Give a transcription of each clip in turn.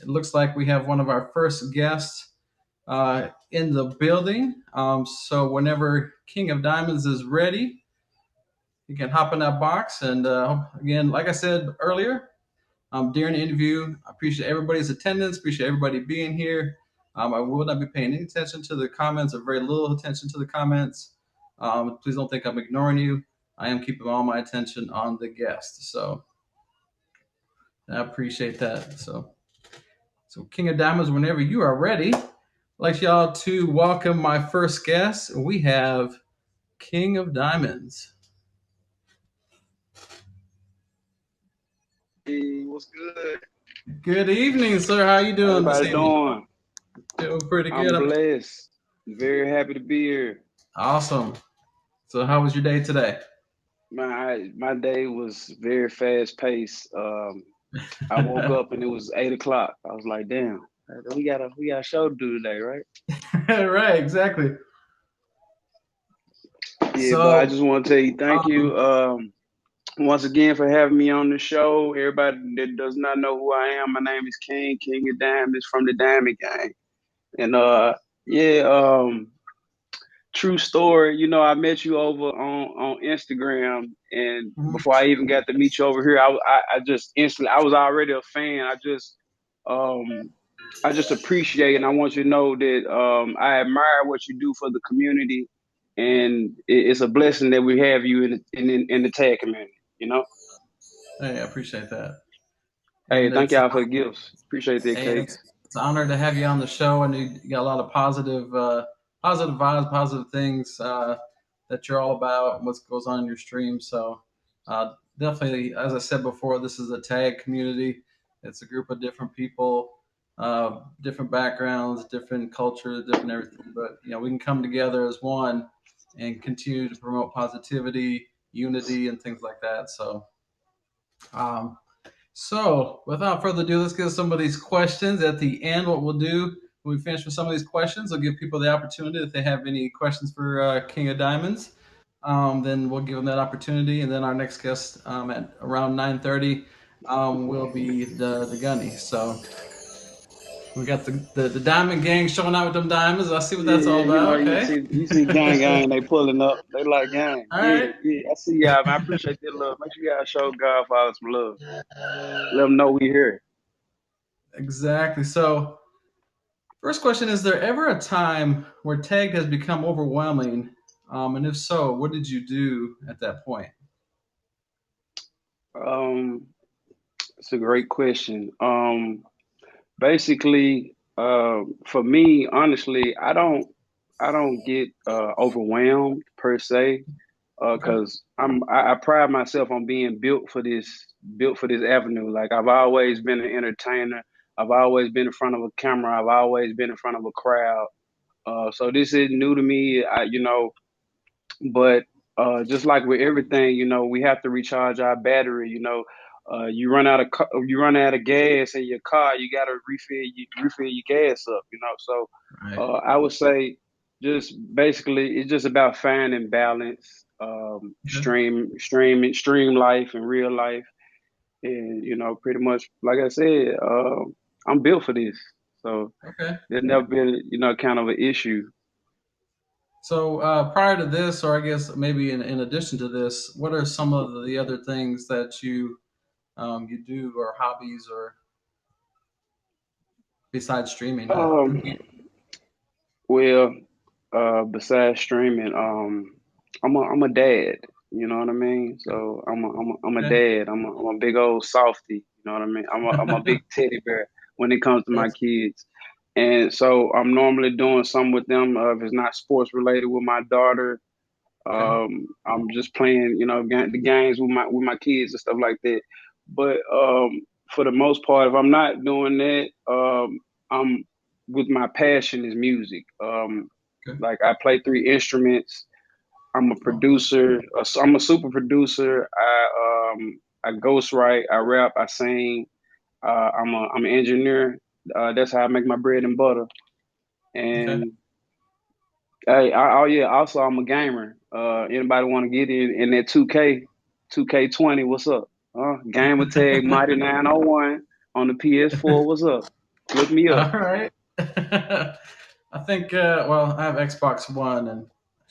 it looks like we have one of our first guests in the building. So whenever King of Diamonds is ready, you can hop in that box. And again, like I said earlier, during the interview, I appreciate everybody's attendance, appreciate everybody being here. I will not be paying any attention to the comments or very little attention to the comments. Please don't think I'm ignoring you. I am keeping all my attention on the guest. So I appreciate that. So King of Diamonds, whenever you are ready, I'd like y'all to welcome my first guest. We have King of Diamonds. Hey, what's good? Good evening, sir. How you How doing this everybody evening? doing? Doing pretty I'm good. blessed. Very happy to be here. Awesome. So how was your day today? My day was very fast paced. I woke up and it was 8 o'clock. I was like, damn, we got a show to do today, right? Right, exactly. Yeah, but I So, just want to tell you thank um, you once again for having me on the show. Everybody that does not know who I am, my name is King of Diamonds from the Diamond Gang. And yeah, true story. I met you over on Instagram, and mhm. before I even got to meet you over here, I just instantly I was already a fan. Um I just appreciate, and I want you to know that I admire what you do for the community, and it's a blessing that we have you in the tag community. You know, Hey, I appreciate that. hey, And thank y'all for the gifts. Appreciate that, hey, cakes. it's an honor to have you on the show, and you got a lot of positive vibes, positive things that you're all about, and what goes on in your stream. So, definitely, as I said before, this is a tag community. It's a group of different people, different backgrounds, different cultures, different everything. But we can come together as one and continue to promote positivity, unity, and things like that. Um, so, without further ado, let's get some of these questions. At the end, what we'll do when we finish with some of these questions, we'll give people the opportunity if they have any questions for King of Diamonds. Then we'll give them that opportunity, and then our next guest at around 9:30 will be the Gunny. So we got the Diamond Gang showing out with them diamonds. I see what Yeah, that's yeah, all about. Okay. you see, gang, they pulling up. They like gang. All Yeah, right. yeah. I see y'all, man. I appreciate that love. Make sure y'all show Godfather some love. Let them know we here. Exactly. So, first question: is there ever a time where tag has become overwhelming? And if so, what did you do at that point? Um, it's a great question. Basically, for me, honestly, I don't get overwhelmed per se, Okay. because I pride myself on being built for this avenue. Like I've always been an entertainer. I've always been in front of a camera. I've always been in front of a crowd. So this is new to me. But just like with everything, we have to recharge our battery. You run out of gas in your car, you got to refill your gas up. So Right. I would say just basically it's just about finding balance, Okay. stream life and real life, and pretty much like I said, I'm built for this. So Okay. there's never been kind of an issue. So prior to this, or I guess maybe in addition to this, what are some of the other things that you do, or hobbies, or besides streaming? Um, Well, besides streaming, I'm a dad. You know what I mean? So I'm a Okay. dad. I'm a big old softy. You know what I mean? I'm a big teddy bear when it comes to my That's kids. And so I'm normally doing something with them. If it's not sports related with my daughter, okay. I'm just playing, the games with my kids and stuff like that. But for the most part, if I'm not doing that, I'm with my passion is music. Okay. Like I play three instruments. I'm a Oh, producer. I'm a super producer. I ghostwrite. I rap. I sing. I'm an engineer. That's how I make my bread and butter. okay. And hey, oh yeah. Also, I'm a gamer. Anybody want to get in that 2K20? What's up? Gamer tag Mighty 901 on the PS4. What's up? Look me All up. right. I think. Well, I have Xbox One, and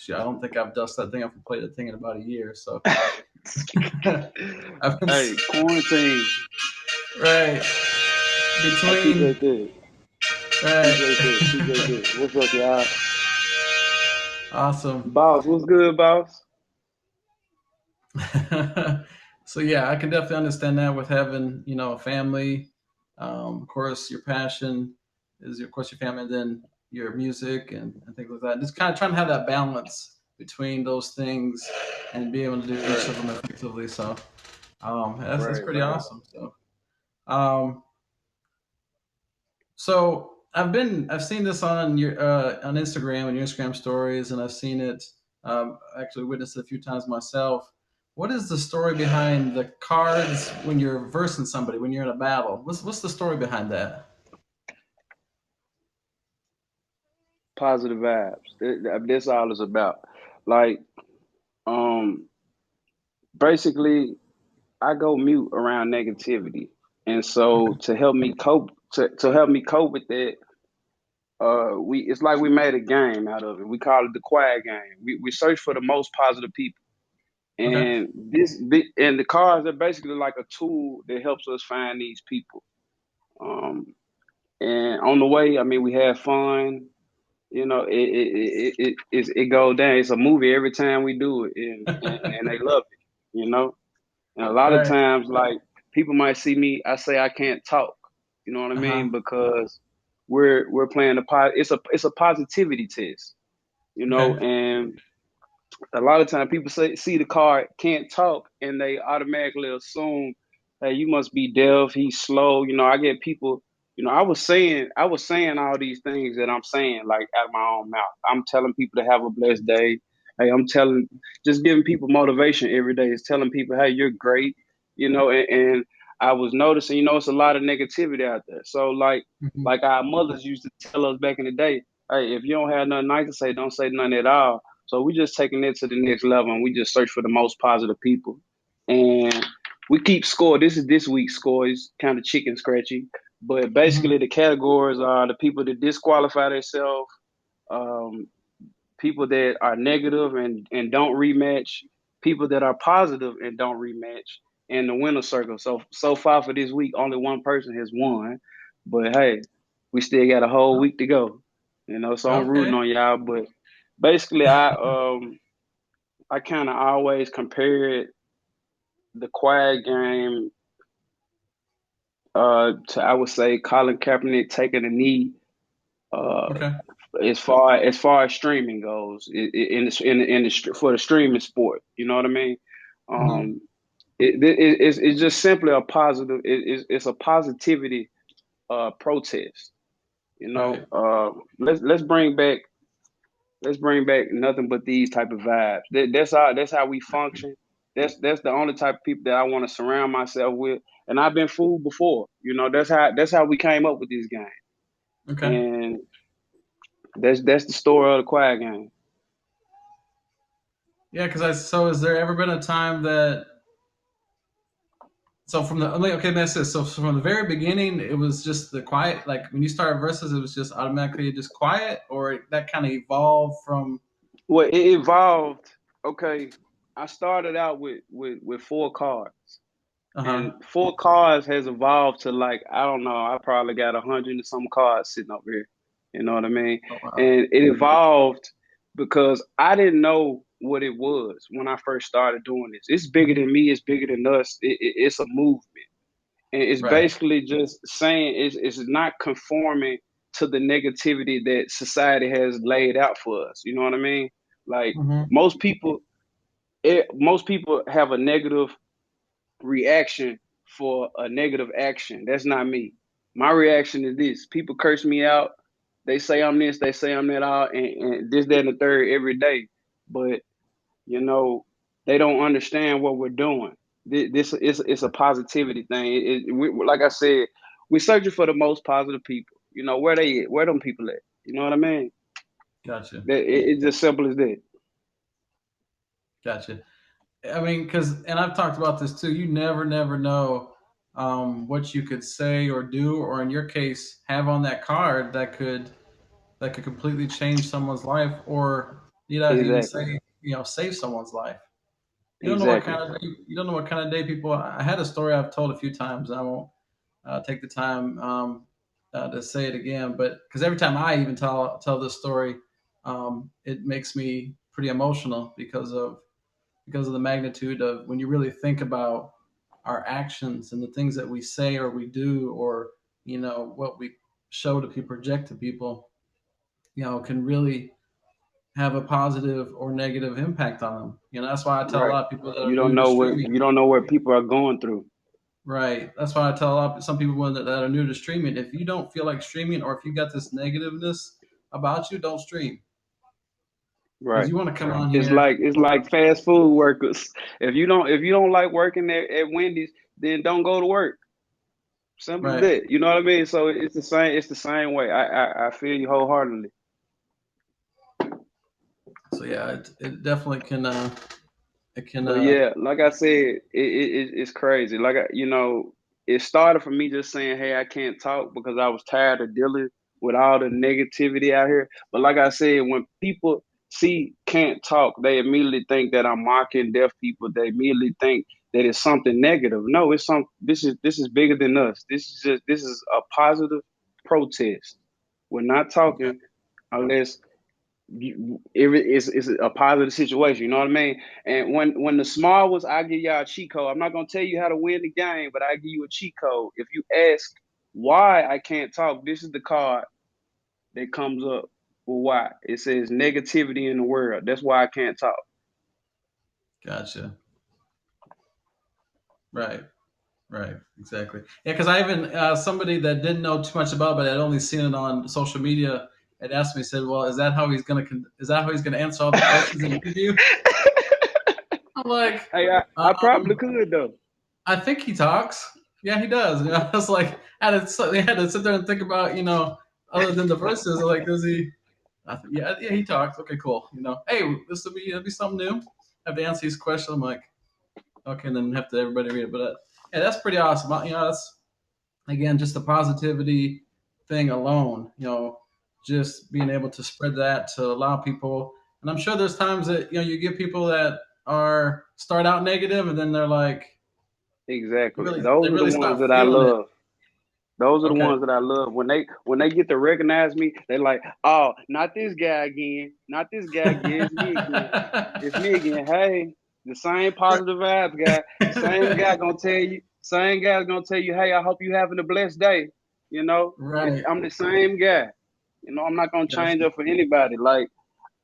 I don't think I've dusted that thing. I've played that thing in about a year. So I've been Hey, quarantine. right I between appreciate that. Appreciate that. Appreciate right. that. What's up, y'all? Awesome. Boss, what's good, boss? So yeah, I can definitely understand that with having a family. Of course, your passion is of course your family, and then your music and things like that. Just kind of trying to have that balance between those things and be able to do each Right, of them effectively. So that's right, pretty right. awesome. Um, so I've seen this on your on Instagram and your Instagram stories, and I've seen it actually witnessed it a few times myself. What is the story behind the cards when you're versing somebody when you're in a battle? What's the story behind that? Positive vibes. That's all it's about. Like, um, basically, I go mute around negativity, and so Okay. to help me cope with that, we it's like we made a game out of it. We call it the quiet game. We search for the most positive people, Okay. and and the cards are basically like a tool that helps us find these people. Um, and on the way, I mean, we have fun. You know, it goes down. It's a movie every time we do it, and they love it. You know, and a lot of Right. times, like people might see me, I say I can't talk. You know what I Uh huh. mean? Because we're playing it's a positivity test. You know, Okay. and a lot of time people see the card can't talk and they automatically assume, hey, you must be deaf, he's slow. You know, I get people, I was saying all these things that I'm saying like out of my own mouth. I'm telling people to have a blessed day. Hey, I'm telling, just giving people motivation every day. Is telling people, hey, you're great. You know, and I was noticing, it's a lot of negativity out there. So Hmm. like our mothers used to tell us back in the day, hey, if you don't have nothing nice to say, don't say nothing at all. So we just taking it to the next level, and we just search for the most positive people, and we keep score. This is this week's score. It's kind of chicken scratchy, but Hmm. basically the categories are the people that disqualify themselves, um, people that are negative and don't rematch, people that are positive and don't rematch, and the winner circle. So far for this week, only one person has won, but hey, we still got a whole week to go. So I'm rooting Okay. on y'all, but basically I kind of always compared the quiet game to, I would say, Colin Kaepernick taking a knee. Uh, Okay. as far as streaming goes, for the streaming sport, you know what I mean? Hmm. Um, it's just simply a positive. It's a positivity protest. Right. Let's bring back nothing but these type of vibes. That's how we function. That's the only type of people that I want to surround myself with. And I've been fooled before. That's how we came up with this game. Okay. And that's the story of the quiet game. Yeah. Because so has there ever been a time that so from the okay, that's this. So from the very beginning, it was just the quiet. Like when you started verses, it was just automatically just quiet, or that kind of evolved from. Well, it evolved. Okay, I started out with four cards, Uh and huh. four cards has evolved to, like, I don't know. I probably got 100 and some cards sitting up here. You know what I mean? Oh wow. And it evolved because I didn't know what it was when I first started doing this. It's bigger Hmm. than me. It's bigger than us. It's a movement, and it's Right. basically just saying it's not conforming to the negativity that society has laid out for us. You know what I mean? Like Hmm. most people, most people have a negative reaction for a negative action. That's not me. My reaction is this: people curse me out. They say I'm this. They say I'm that. All and this, that, and the third every day. But you know, they don't understand what we're doing. This is it's a positivity thing. Like I said, we're searching for the most positive people. You know, where they at? Where them people at? You know what I mean? Gotcha. It's just simple as that. Gotcha. I mean, because and I've talked about this too. You never know. what you could say or do, or in your case, have on that card that could completely change someone's life, or you know, even Exactly. say, save someone's life. You don't know what Exactly. kind of you don't know what kind of day people. I had a story I've told a few times. And I won't take the time to say it again, but because every time I even tell this story, it makes me pretty emotional because of the magnitude of when you really think about our actions and the things that we say or we do, or what we show to people, project to people, can really have a positive or negative impact on them. That's why I tell a Right. lot of people that are new to You streaming. don't know what people are going through. Right. That's why I tell some people that are new to streaming. If you don't feel like streaming, or if you got this negativeness about you, don't stream, because Right. you want to come on here. It's like fast food workers. If you don't like working at Wendy's, then don't go to work. Simple as Right. that. You know what I mean? So it's the same way. I feel you wholeheartedly. So yeah, it definitely can. It can. But yeah, like I said, it's crazy. It started from me just saying, "Hey, I can't talk," because I was tired of dealing with all the negativity out here. But like I said, when people see can't talk, they immediately think that I'm mocking deaf people. They immediately think that it's something negative. No, it's some. This is bigger than us. This is a positive protest. We're not Okay. talking unless it's a positive situation. You know what I mean? And when the small was, I give y'all a cheat code. I'm not gonna tell you how to win the game, but I give you a cheat code. If you ask why I can't talk, this is the card that comes up for why. It says negativity in the world. That's why I can't talk. Gotcha. Right. Right. Exactly. Yeah. Because I even somebody that didn't know too much about, it, but had only seen it on social media, had asked me, said, "Well, is that how he's gonna answer all the questions in the interview?" I'm like, Hey, I probably um, could though. I think he talks. Yeah, he does. I was like, I had to sit there and think about, other than the verses, like, does he? Yeah, he talks. Okay, cool. Hey, this will be it'll be something new. Have to answer these questions. I'm like, okay, and then have to everybody read it. But yeah, that's pretty awesome. That's again just the positivity thing alone. Just being able to spread that to allow people. And I'm sure there's times that you get people that are start out negative, and then they're like, Exactly. they Those are the really ones start that I feeling it. love. Those are the Okay. ones that I love. When they get to recognize me, they're like, "Oh, not this guy again. Not this guy again. It's me again. It's me again. Hey, the same positive vibes guy. Same guy gonna tell you. Same guy's gonna tell you, hey, I hope you having a blessed day. Right. I'm the same guy. I'm not gonna change Gotcha. up for anybody. Like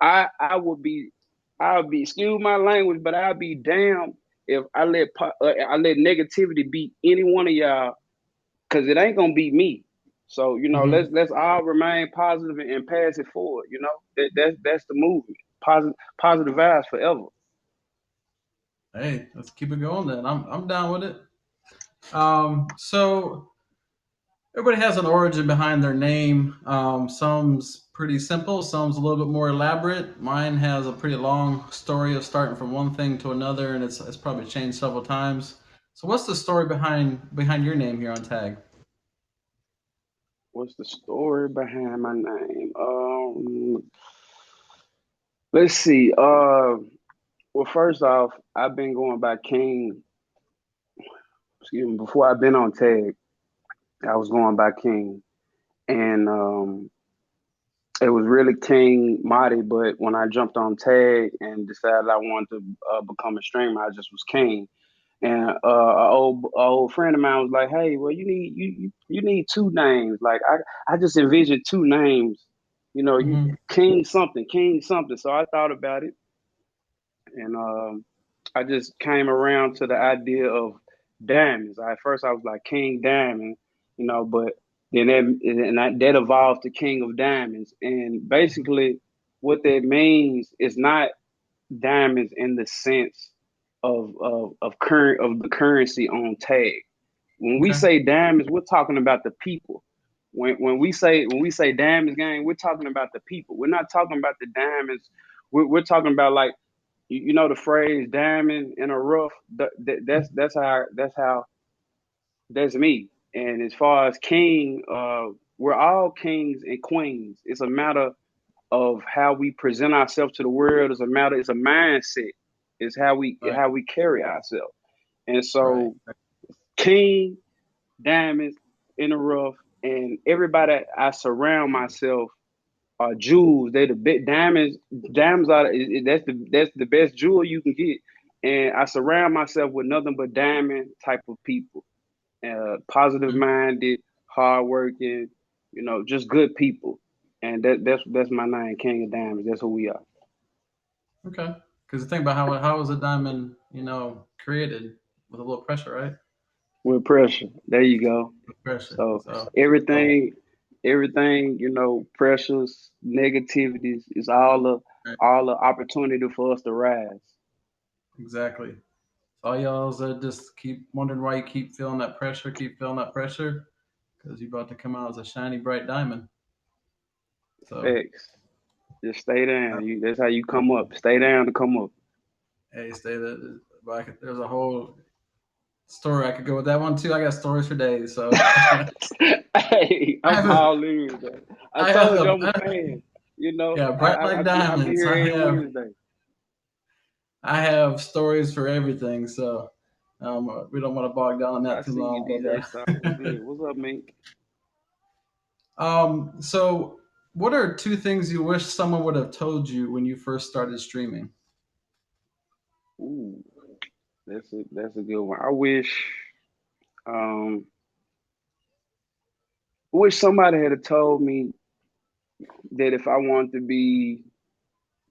I would be, I'll be, excuse my language, but I'll be damned if I let negativity beat any one of y'all, because it ain't gonna beat me. So Hmm. let's all remain positive and pass it forward. That's the movement. Positive vibes forever. Hey, let's keep it going then. I'm down with it. So everybody has an origin behind their name. Some's pretty simple, some's a little bit more elaborate. Mine has a pretty long story of starting from one thing to another, and it's probably changed several times. So, what's the story behind your name here on Tag? What's the story behind my name? Let's see. Well, first off, I've been going by King. Excuse me. Before I've been on Tag, I was going by King, and it was really King Marty. But when I jumped on Tag and decided I wanted to become a streamer, I just was King. And a old friend of mine was like, "Hey, well, you need two names. Like I just envisioned two names. You Hmm. King something." So I thought about it, and I just came around to the idea of diamonds. At first, I was like King Diamond, but then that evolved to King of Diamonds. And basically, what that means is not diamonds in the sense of the currency on tag. When we Okay. say diamonds, we're talking about the people. When we say diamonds gang, we're talking about the people. We're not talking about the diamonds. We're talking about, like, you know the phrase diamond in a rough. That's how that's me. And as far as king, we're all kings and queens. It's a matter of how we present ourselves to the world. It's a mindset. It's Right, how we carry ourselves. And right, so king, diamonds in the rough, and everybody I surround myself are jewels. They the big diamonds. Diamonds are that's the best jewel you can get. And I surround myself with nothing but diamond type of people, positive Mhm. minded, hardworking, just good people. And that's my name, King of Diamonds. That's who we are. Okay. Because think about how was a diamond, created with a little pressure, right? With pressure. There you go. With pressure. So So, so everything, everything, pressures, negativities is right, all the opportunity for us to rise. exactly. So all y'all that just keep wondering why you keep feeling that pressure, because you're about to come out as a shiny, bright diamond. So, Facts. Just stay uh, down. That's how you come up. Stay down to come up. hey, stay that. There's a whole story I could go with that one too. I got stories for days. So I Hey, I'm have a, all in. Man. I I have told you a, I'm a fan. yeah, bright like I be diamonds. here every Wednesday. I have stories for everything. So we don't want to bog down on I that too see you, long, DJ but Star. What's good? What's up, Mink? so what are two things you wish someone would have told you when you first started streaming? Ooh, that's a good one. Um, I wish somebody had told me that if I wanted to be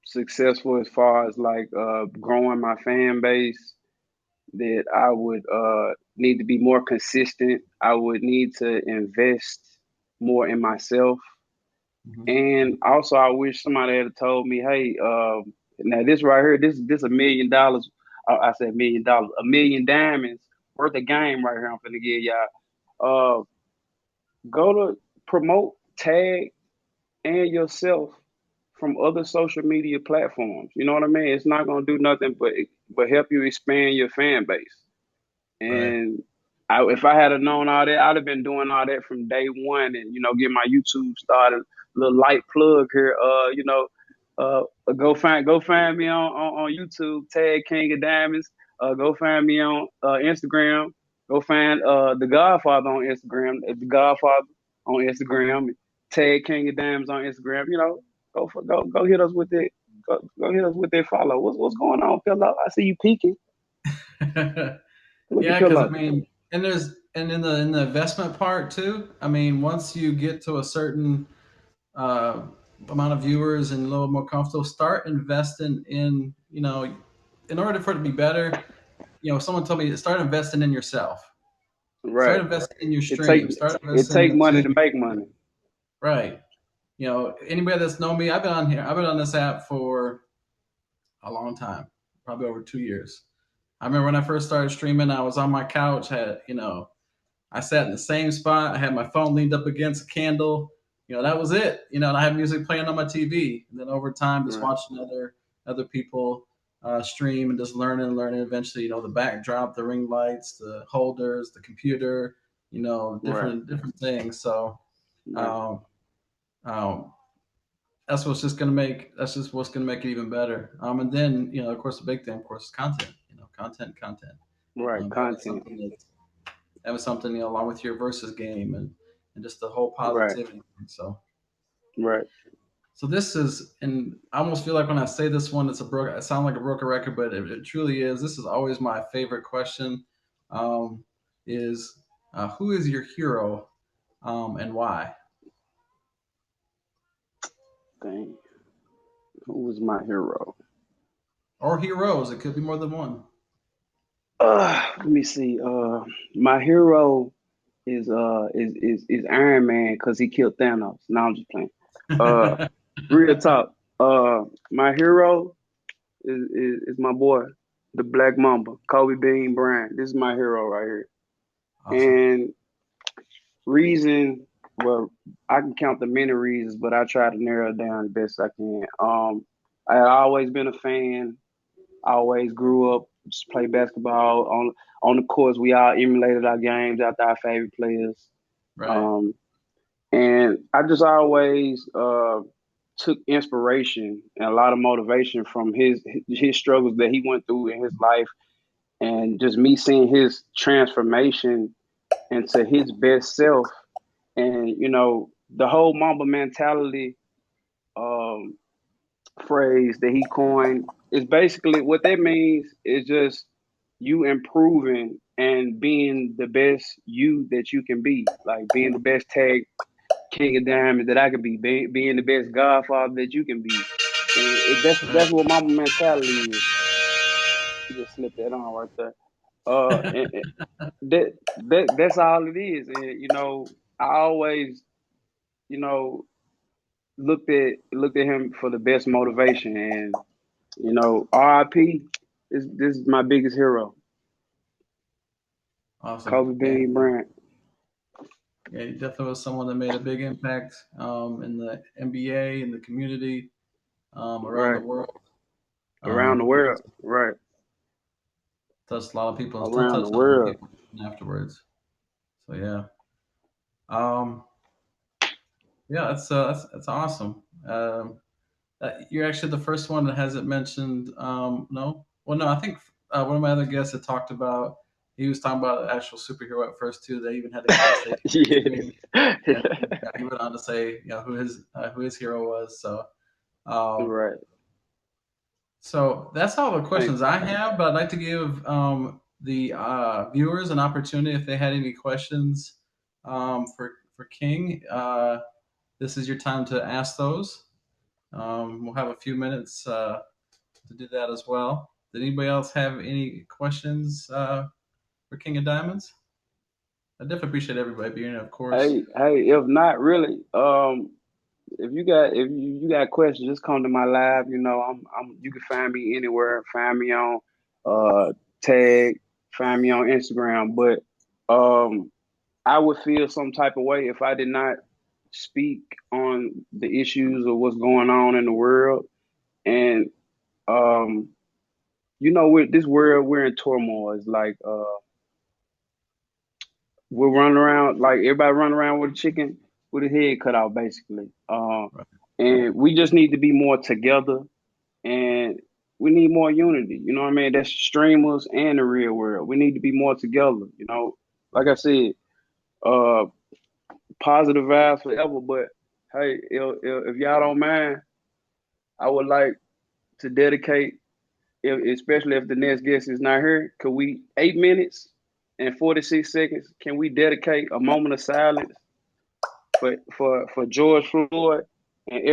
successful as far as like growing my fan base, that I would need to be more consistent. I would need to invest more in myself. Hmm. And also, I wish somebody had told me, "Hey, now this right here, this $1 million. I said $1 million, $1 million worth of game right here. I'm gonna give y'all. Go to promote, tag, and yourself from other social media platforms. You know what I mean? It's not gonna do nothing but help you expand your fan base. Right. And if I had known all that, I'd have been doing all that from day one, and get my YouTube started. A little light plug here. Go find me on YouTube. Tag King of Diamonds. Go find me on Instagram. Go find the Godfather on Instagram. The Godfather on Instagram. Tag King of Diamonds on Instagram. Go hit us with it. Go hit us with that follow. What's going on, Pillow? I see you peeking. Look at Yeah, because I Pillow. mean, and in the investment part too. I mean, once you get to a certain uh, amount of viewers and a little more comfortable, start investing in in order for it to be better. Someone told me to start investing in yourself. Start Right. investing in your It take stream. Start it investing take money into to make money. right. Anybody that's known me, I've been on here. I've been on this app for a long time, probably over 2 years. I remember when I first started streaming, I was on my couch, I sat in the same spot. I had my phone leaned up against a candle. That was it. And I had music playing on my TV. And then over time, just Right. watching other people stream and just learning and learning. Eventually, the backdrop, the ring lights, the holders, the computer, Right. different things. So Right. um, um, that's just what's gonna make it even better. And then of course the big thing, of course, is content. Content. Right. Having Content. something along with your versus game and just the whole Right. positivity. Right. So this is, and I almost feel like when I say this one, it sounds like a broken record, but it truly is. This is always my favorite question. Um, is who is your hero, and why? Dang. Who was my hero? Or heroes? It could be more than one. Let me see. My hero is Iron Man because he killed Thanos. No, I'm just playing. Uh, Real talk. My hero is my boy, the Black Mamba, Kobe Bean Bryant. This is my hero right here. Awesome. And reason, well, I can count the many reasons, but I try to narrow it down the best I can. I had always been a fan. I always grew up just play basketball on the courts. We all emulated our games after our favorite players. Right. Um, and I just always took inspiration and a lot of motivation from his struggles that he went through in his life, and just me seeing his transformation into his best self. And the whole Mamba mentality um, phrase that he coined is basically what that means is just you improving and being the best you that you can be, like being the best tag king of diamonds that I could being the best godfather that you can be. And that's Right. what Mamba mentality is. You just slip that on right there. And that's all it is. And I always, you know, looked at him for the best motivation. And RIP is this is my biggest hero, Awesome. Kobe Yeah. Bean Bryant. Yeah, he definitely was someone that made a big impact in the NBA, in the community, around the Right. world. Around the He world. also Right. touched a lot of people and still Around the touching a lot of world. people afterwards. So yeah, um, yeah, that's awesome. You're actually the first one that hasn't mentioned. No, well, no, I think one of my other guests had talked about. He was talking about an actual superhero at first too. They even had the guy say Wolverine, Yeah. and he went on to say, who his hero was. Um, Right. so that's all the Thank questions you. I have. But I'd like to give the viewers an opportunity if they had any questions for King. This is your time to ask those. We'll have a few minutes to do that as well. Did anybody else have any questions for King of Diamonds? I definitely appreciate everybody being here, of course. Hey, if not really, if you got questions, just come to my live. You can find me anywhere. Find me on uh tag, find me on Instagram. But I would feel some type of way if I did not speak on the issues of what's going on in the world. And um, with this world, we're in turmoil. It's like we're running around like everybody running around with a chicken with his head cut off, basically. Right. And we just need to be more together, and we need more unity. You know what I mean? That's streamers and the real world. We need to be more together. Like I said, uh, positive vibes forever. But hey, if y'all don't mind, I would like to dedicate, especially if the next guest is not here, could we 8 minutes and 46 seconds? Can we dedicate a moment of silence for George Floyd and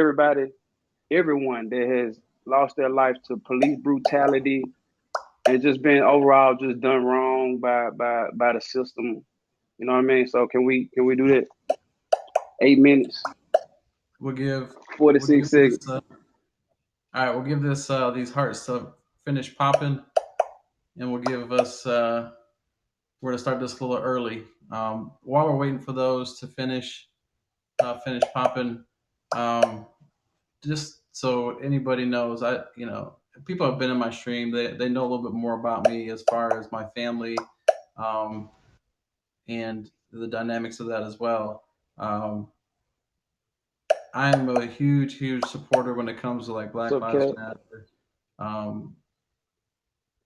everyone that has lost their life to police brutality and just been overall just done wrong by the system. You know what I mean? So can we do that? 8 minutes, We'll give forty we'll six give this. seconds. All right, we'll give this these hearts to finish popping, and we'll give us. We're gonna start this a little early. While we're waiting for those to finish popping, um, just so anybody knows, people have been in my stream. They know a little bit more about me as far as my family, um, and the dynamics of that as well. Um, I am a huge supporter when it comes to like What's Black up, Lives Cat? Matter, um,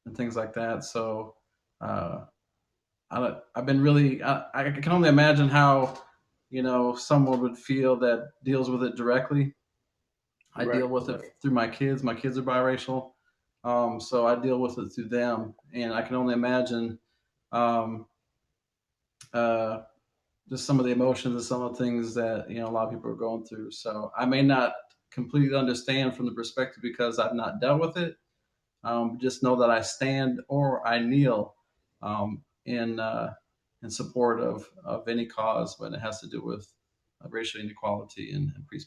and things like that. So uh, I've been really. I can only imagine how someone would feel that deals with it directly. I Right. deal with it through my kids. My kids are biracial, so I deal with it through them, and I can only imagine um, uh, just some of the emotions and some of the things that a lot of people are going through. So I may not completely understand from the perspective because I've not dealt with it. Just know that I stand or I kneel in support of any cause when it has to do with racial inequality and police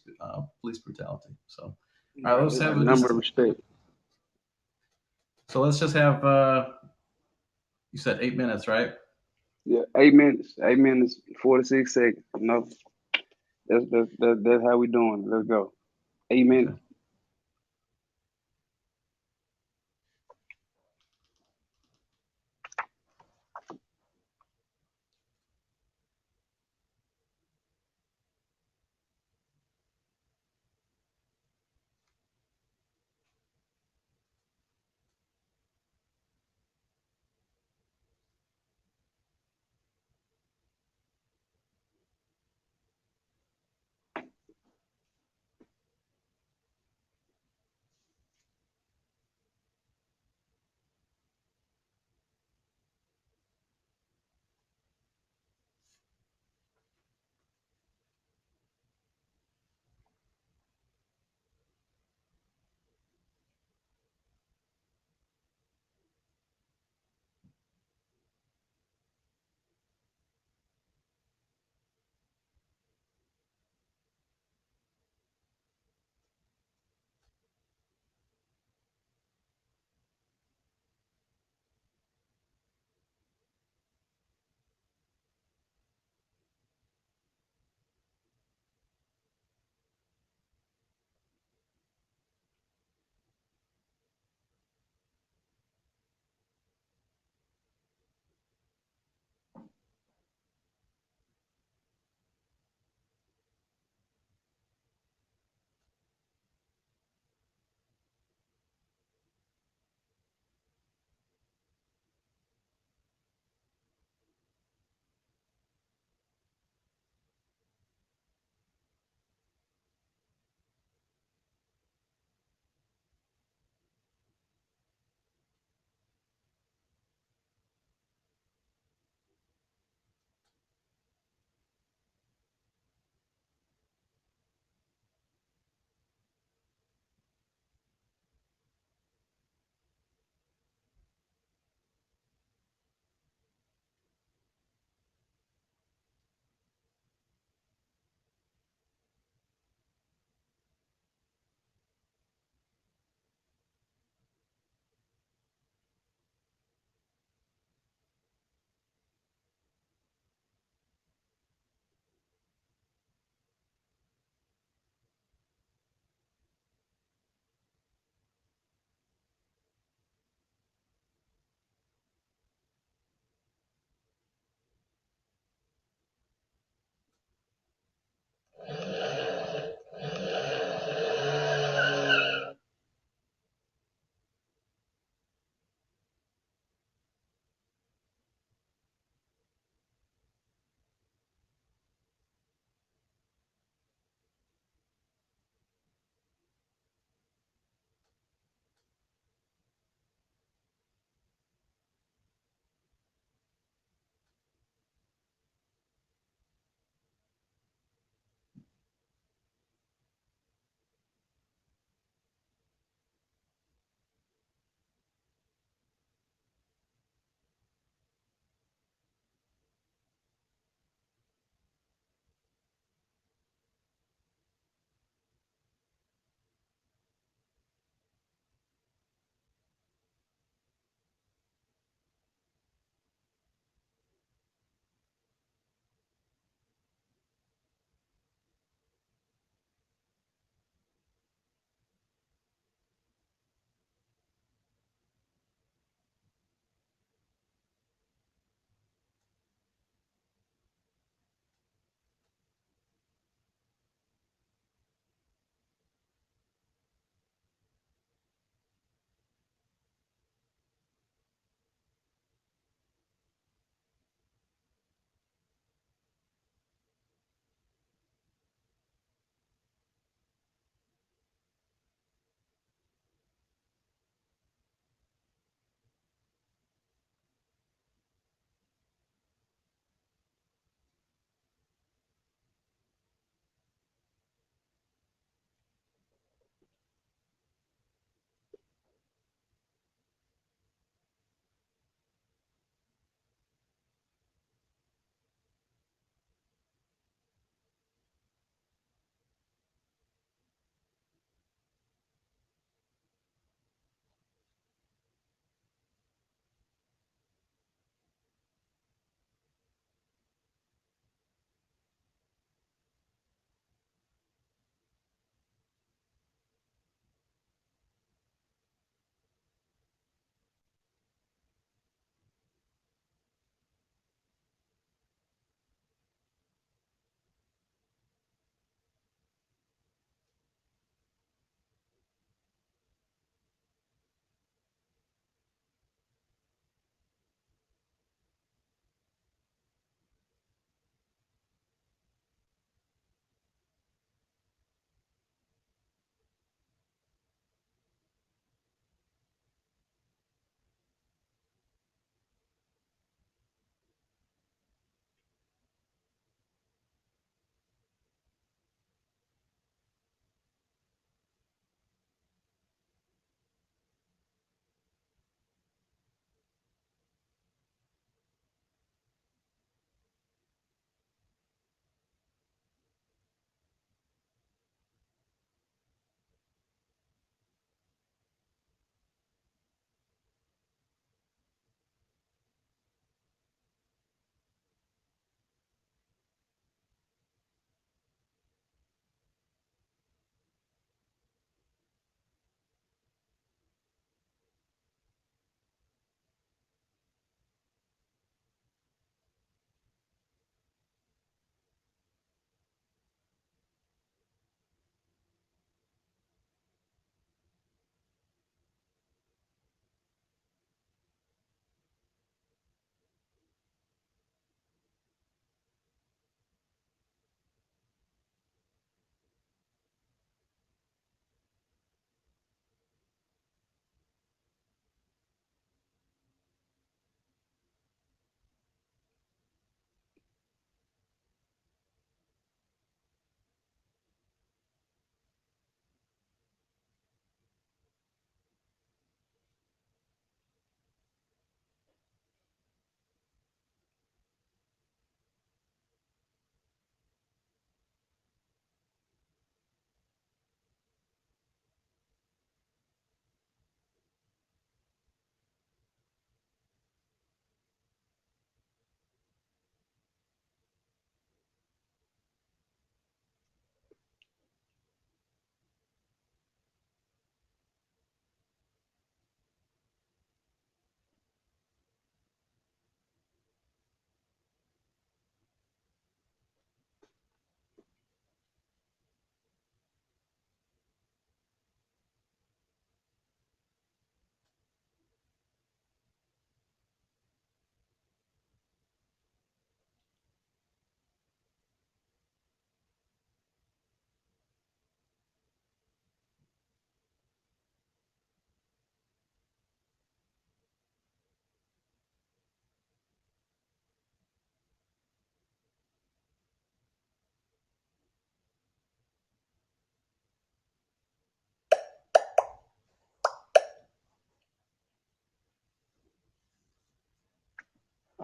brutality. So, all right, Right. let's have Number of respect. let's just have you said 8 minutes, right? Yeah, 8 minutes. 8 minutes, 46 seconds. That's how we doing. Let's go. 8 minutes. Okay.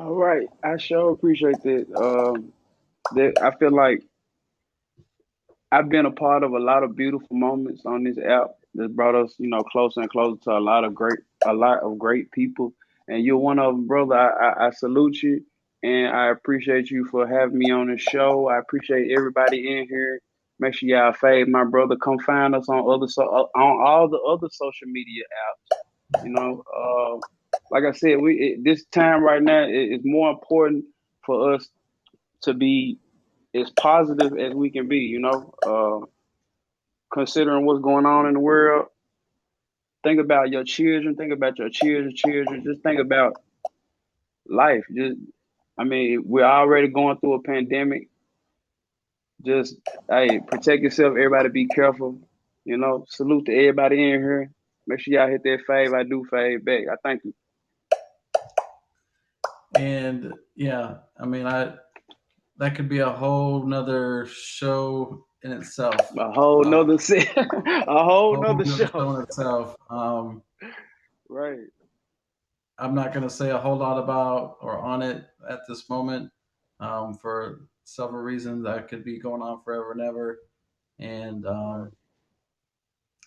All right, I sure appreciate that. That I feel like I've been a part of a lot of beautiful moments on this app that brought us, closer and closer to a lot of great people. And you're one of them, brother. I salute you, and I appreciate you for having me on the show. I appreciate everybody in here. Make sure y'all fave my brother. Come find us on on all the other social media apps. You know, like I said, this time right now is more important for us to be as positive as we can be. Considering what's going on in the world, think about your children, think about your children's children, just think about life. I mean, we're already going through a pandemic. Just, hey, protect yourself. Everybody be careful. Salute to everybody in here. Make sure y'all hit that fave. I do fave back. I thank you. And yeah, I mean, that could be a whole nother show in itself. A whole Uh, nother set, a whole whole nother nother show. show in itself. Right. I'm not going to say a whole lot about or on it at this moment, for several reasons. That could be going on forever and ever, and Right.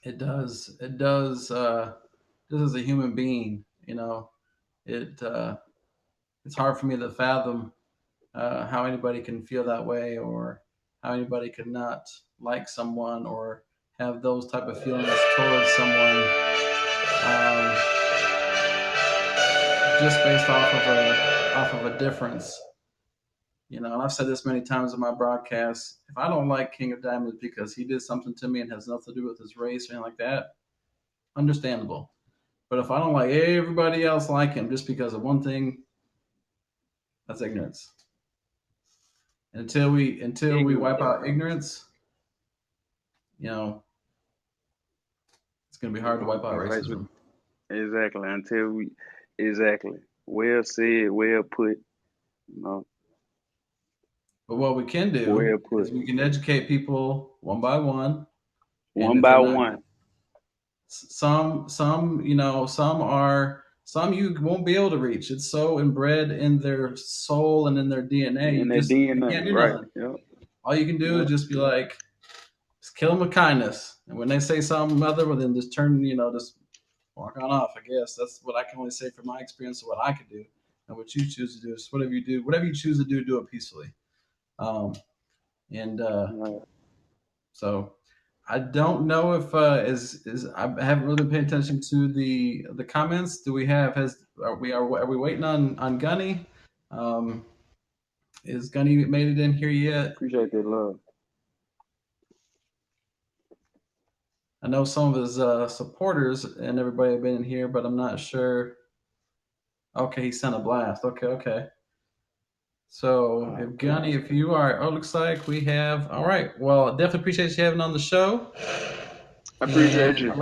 it does. Just as a human being, it it's hard for me to fathom how anybody can feel that way, or how anybody could not like someone or have those type of feelings towards someone, um, just based off of a difference. And I've said this many times in my broadcasts. If I don't like King of Diamonds because he did something to me and has nothing to do with his race or anything like that, understandable. But if I don't like everybody else like him just because of one thing, that's ignorance. Until we Ignorant. wipe out ignorance, you know, it's gonna be hard to wipe out Erase racism. exactly until we exactly. Well said. Well put. You know. But what we can do Well put. is we can educate people one by one, and One if they're by not, one. some you won't be able to reach. It's so inbred in their soul and in their DNA. In You that you DNA. can't do Right. nothing. Yep. All you can do is Yep. just be like, just kill them with kindness. And when they say something other, well, then just just walk on off. I guess that's what I can only say from my experience of what I could do. And what you choose to do is whatever you choose to do it peacefully. Um, and Right. So I don't know if is I haven't really been paying attention to the comments. Do we have has are we waiting on Gunny? Um, is Gunny made it in here yet? Appreciate that love. I know some of his supporters and everybody have been in here, but I'm not sure. Okay, he sent a blast. Okay, okay. So if Gunny, if you are, oh, looks like we have. All right. Well, definitely appreciate you having on the show. I appreciate And you.